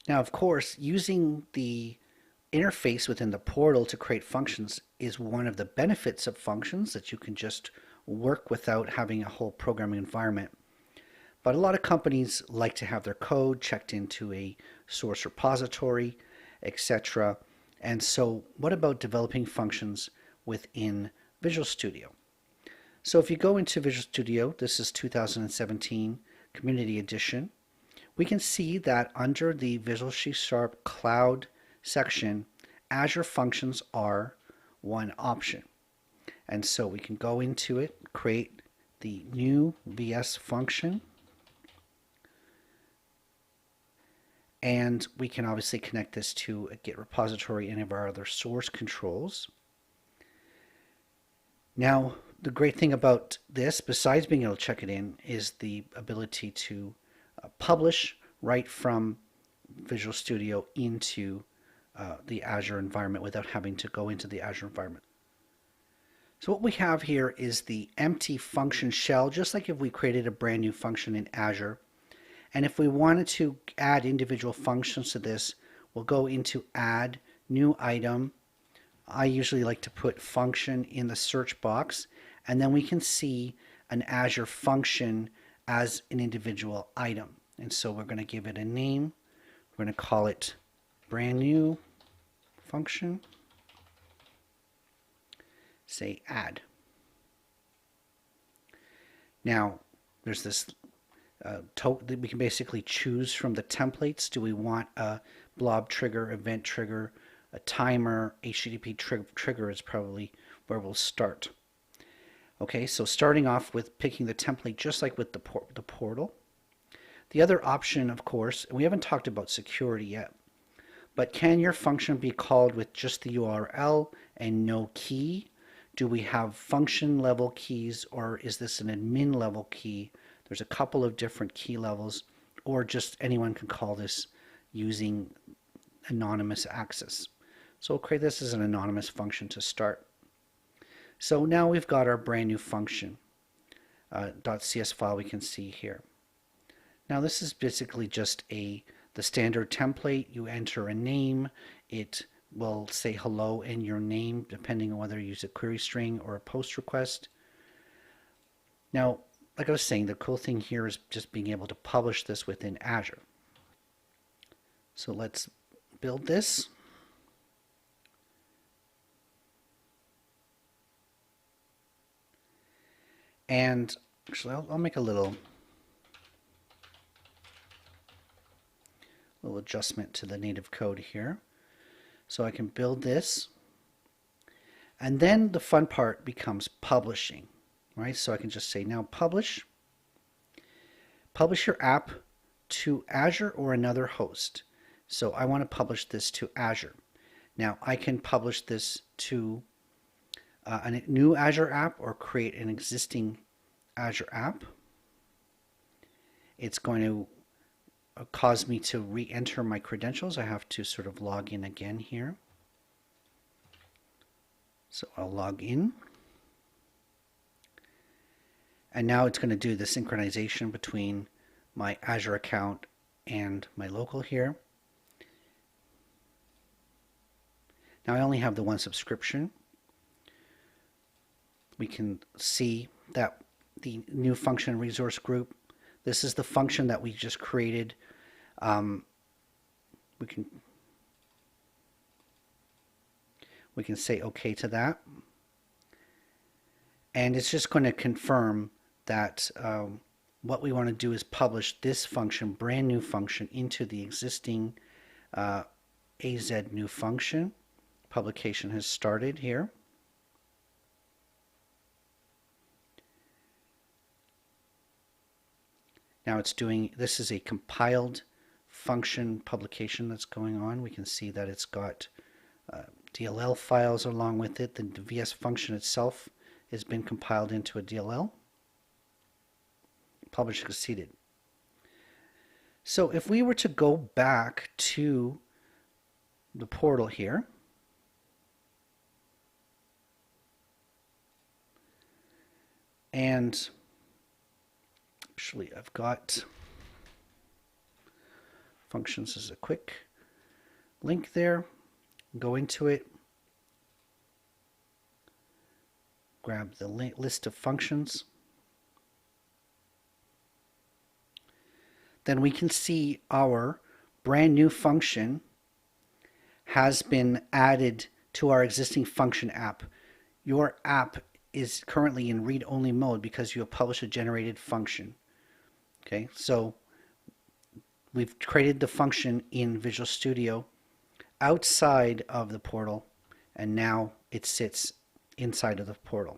Now, of course, using the interface within the portal to create functions is one of the benefits of functions, that you can just work without having a whole programming environment. But a lot of companies like to have their code checked into a source repository, etc. And so what about developing functions within Visual Studio? So if you go into Visual Studio, this is 2017 Community Edition, we can see that under the Visual C# Cloud section, Azure Functions are one option. And so we can go into it, create the new VS function, and we can obviously connect this to a Git repository and of our other source controls. Now, the great thing about this, besides being able to check it in, is the ability to publish right from Visual Studio into the Azure environment without having to go into the Azure environment. So what we have here is the empty function shell, just like if we created a brand new function in Azure. And if we wanted to add individual functions to this, we'll go into Add, New Item. I usually like to put function in the search box, and then we can see an Azure function as an individual item. And so we're going to give it a name. We're going to call it brand new function. Say add. Now, there's this we can basically choose from the templates. Do we want a blob trigger, event trigger, a timer? HTTP trigger is probably where we'll start. Okay, so starting off with picking the template just like with the portal. The other option, of course, and we haven't talked about security yet, but can your function be called with just the URL and no key? Do we have function level keys, or is this an admin level key? There's a couple of different key levels, or just anyone can call this using anonymous access. So we'll create this as an anonymous function to start. So now we've got our brand new function .cs file we can see here. Now this is basically just the standard template. You enter a name, it will say hello in your name depending on whether you use a query string or a post request. Now, like I was saying, the cool thing here is just being able to publish this within Azure. So let's build this. And actually, I'll make a little adjustment to the native code here. So I can build this. And then the fun part becomes publishing, right? So I can just say now publish your app to Azure or another host. So I want to publish this to Azure. Now I can publish this to a new Azure app or create an existing Azure app. It's going to cause me to re-enter my credentials. I have to sort of log in again here. So I'll log in. And now it's going to do the synchronization between my Azure account and my local here. Now I only have the one subscription. We can see that the new function resource group, this is the function that we just created. We can say OK to that. And it's just going to confirm that what we want to do is publish this function, brand new function, into the existing AZ new function. Publication has started here. Now it's doing, this is a compiled function publication that's going on. We can see that it's got DLL files along with it. The VS function itself has been compiled into a DLL. Publish succeeded. So if we were to go back to the portal here, and actually I've got Functions is a quick link there. Go into it. Grab the list of functions. Then we can see our brand new function has been added to our existing function app. Your app is currently in read-only mode because you have published a generated function. Okay, so we've created the function in Visual Studio outside of the portal, and now it sits inside of the portal.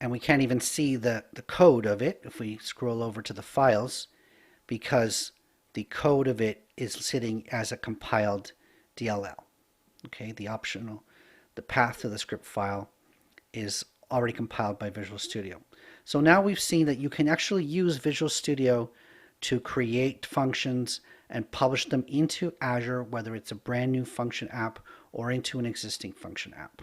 And we can't even see the code of it if we scroll over to the files, because the code of it is sitting as a compiled DLL. Okay, the path to the script file is already compiled by Visual Studio. So now we've seen that you can actually use Visual Studio to create functions and publish them into Azure, whether it's a brand new function app or into an existing function app.